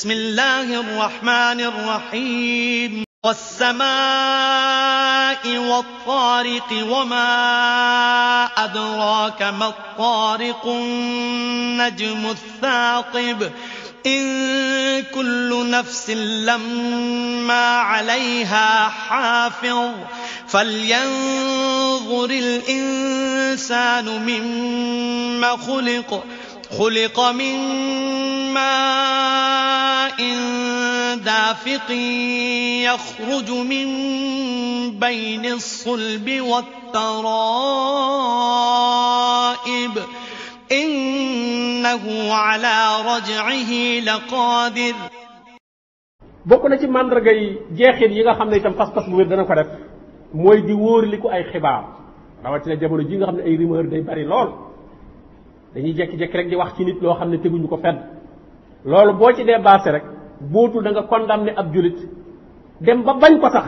بسم الله الرحمن الرحيم والسماء والطارق وما أدراك ما الطارق النجم الثاقب إن كل نفس لما عليها حافظ فلينظر الإنسان مما خلق من ماء دافق يخرج من بين الصلب والترائب إنه على رجعه لقادر bokk na ci màndarga yi jeexit yi nga xam ne itam pas-pas bu wér dana ko def mooy di wóorliku ay xibaar rawatina jamono ji nga xam ne ay rumeur day bari lool dañuy jekki-jekki rek di wax ci nit loo xam ne teguñu ko fenn loolu boo ci dépassé rek bootul da nga condamné ab julit dem ba bañ ko sax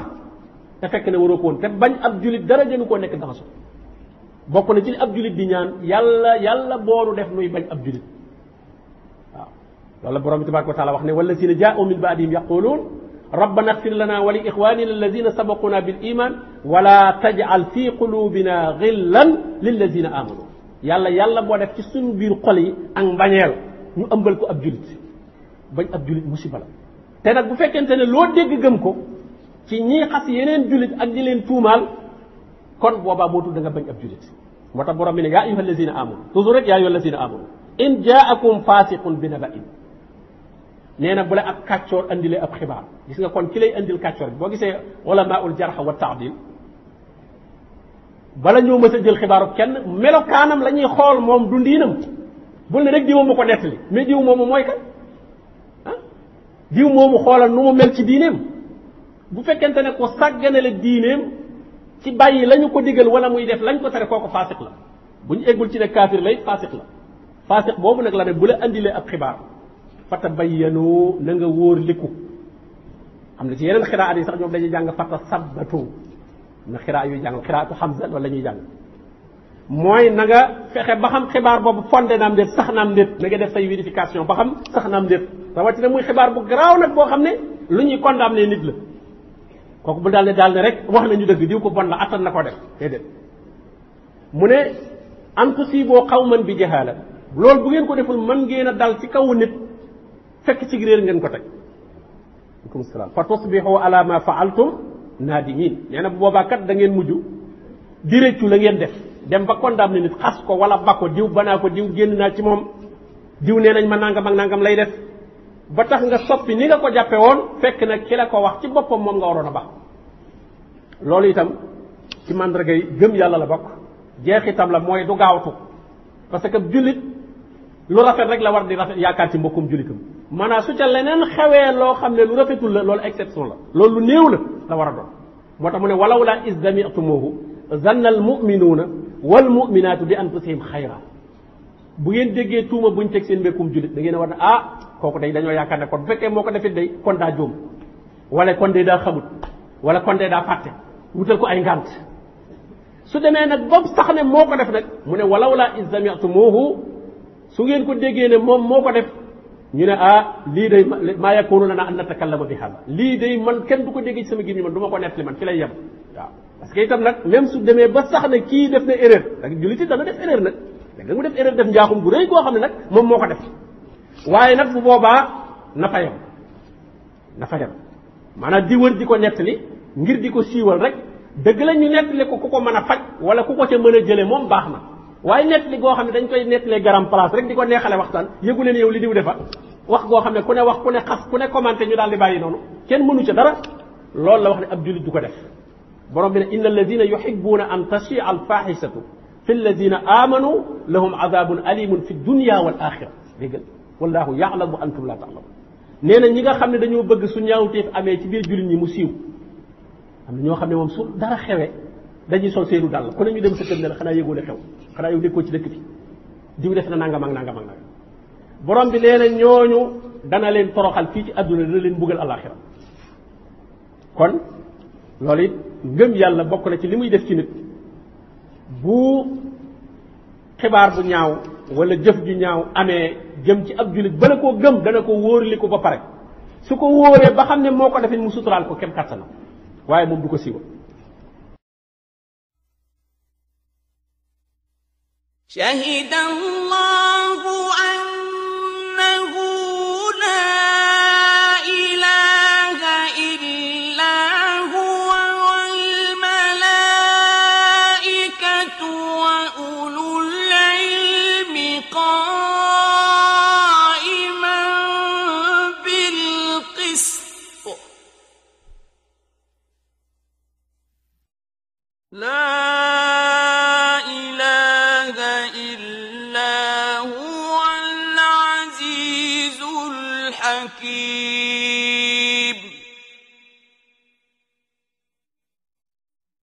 te fekk ne waroo ko woon te bañ ab julit dara gënu koo nekk dafa so bokk na ci ab julit di ñaan yàlla boonu def nuy bañ ab julit waaw loolu borom bi tabaraka wa taala wax ne wallazina jaa'u min ba'dihim yaquluun rabbana ighfir lana wa li ikhwanina alladhina sabaquna bil iman wala taj'al fi qulubina ghillan lil ladina amanu yàlla boo def ci suñu biir xol yi ak mbañeel ñu ëmbal ko ab julit bañ ab julit musiba la te nag bu fekkente ne loo dégg gëm ko ci ñii xas yeneen julit ak di leen tuumaal kon boobaa mootul da nga bañ ab julit moo tax borom bi ne yaa ayyuha allazina amanu toujours rek yaa ayyuha allazina amanu in jaakum fasiqun bi naba'in nee na bu la ab kàccoor andilee ab xibaar gis nga kon ki lay andil kàccoor bi boo gisee ulamaul jarh wa ta'dil bala ñoo mës a jël xibaaru kenn melokaanam la ñuy xool moom dundiinam bul ne rek diw moomu ko nettali mais diw moomu mooy kan ah diw moomu xoolal nu mu mel ci diineem bu fekkente ne ko sàgganale diineem ci bàyyi la ñu ko digal wala muy def lañ ko tere kooku faasiq la bu ñu eggul ci ne kaafir lay faasiq la faasiq boobu nag la ne bu la andilee ab xibaar fatabayyanu na nga wóor liku xam ne ci yeneen xiraat yi sax ñoom dañuy jàng fatasabbatu na xiraa yuy jàng xiraatu Hamza loolu la ñuy jàng mooy na nga fexe ba xam xibaar boobu fondé naam déet sax naam déet na nga def say vérification ba xam sax naam déet rawatina muy xibaar bu garaaw nag boo xam ne lu ñuy condamné nit la kooku bu daal ne rek wax nañu dëgg diw ko bon la attan na ko def déedéet mu ne an tusiboo qawman bi jahaala loolu bu ngeen ko deful mën ngeen a dal ci kaw nit fekk ci réer ngeen ko teg aleykum salaam fa tusbihu ala ma fa'altum naadimin nee na bu boobaa kat da ngeen mujj di réccu la ngeen def dem ba condamné nit xas ko wala ba ko diw banaa ko diw génn naa ci moom diw nee nañ ma nangam ak nangam lay def ba tax nga soppi ni nga ko jàppe woon fekk nag ki la ko wax ci boppam moom nga waroon a baax loolu itam ci màndarga yi gëm yàlla la bokk jeexitam la mooy du gaawtu parce que jullit lu rafet rek la war di rafet yaakaar ci mbokkum jullitam maanaam su ca leneen xewee loo xam ne lu rafetul la loolu exception la loolu lu néew la war a doon moo tax mu ne walaw laa iz sami'tumuuhu zanna al mu'minuuna wal mu'minaatu bi anfusihim xayra bu ngeen déggee tuuma buñ teg seen mbokkum jullit da ngeen a war ne kooku day dañoo yaakaar ne kon bu fekkee moo ko defit day kon daa jóom wala kon day daa xamut wala kon day daa fàtte wutal ko ay ngànt su demee nag boobu sax ne moo ko def nag mu ne walaw laa iz sami'tumuuhu su ngeen ko déggee ne moom moo ko def ñu ne lii day maa yakunu lana an natakallama bi hada lii day man kenn du ko déggee ci sama gémmiñ man du ma ko nettali man fi lay yem waaw parce que itam nag même su demee ba sax ne kii def na erreur da jullit dana def erreur nag da mu def erreur def njaaxum bu rëy koo xam ne nag moom moo ko def waaye nag bu boobaa na fa yem maanaam di wër di ko nettali ngir di ko siiwal rek dëgg la ñu nettali ko ku ko mën a faj wala ku ko ca mën a jële moom baax na waaye nettali goo xam ne dañ koy nettalee garam place rek di ko neexale waxtaan yëgu leen yow li diw defa wax goo xam ne ku ne wax ku ne xas ku ne commenté ñu daal di bàyyi noonu kenn mënu ca dara loolu la wax ne ab jullit du ko def borom bi ne inna alladina yuhibbuna an tashia al fahishatu fi alladina amanu lahum adabun alimun fi dunya wal axira déggal wallahu ya'lamu antum la ta'lamun nee na ñi nga xam ne dañoo bëgg su ñaawteef amee ci biir jullit ñi mu siiw am na ñoo xam ne moom su dara xewee dañuy sol seenu dàll ku ne ñu dem sa kër ne la xanaa yëgoo ne xew xanaa yow nekkoo ci dëkk bi diw def na nangam ak nangam ak nangam borom bi nee na ñooñu dana leen toroxal fii ci àdduna dana leen buggal alaxira kon loolu it ngëm yàlla bokk na ci li muy def ci nit bu xibaar bu ñaaw wala jëf ju ñaaw amee jëm ci ab jullit bala koo gëm dana ko wóorli ko ba pare su ko wóoree ba xam ne moo ko defee mu suturaal ko kem kattanam waaye moom du ko siiwal. shahida Allahu annahu la ilaha illa huwa wal malaikatu wa ulul ilmi qa'iman bil qist la إلا هو العزيز الحكيم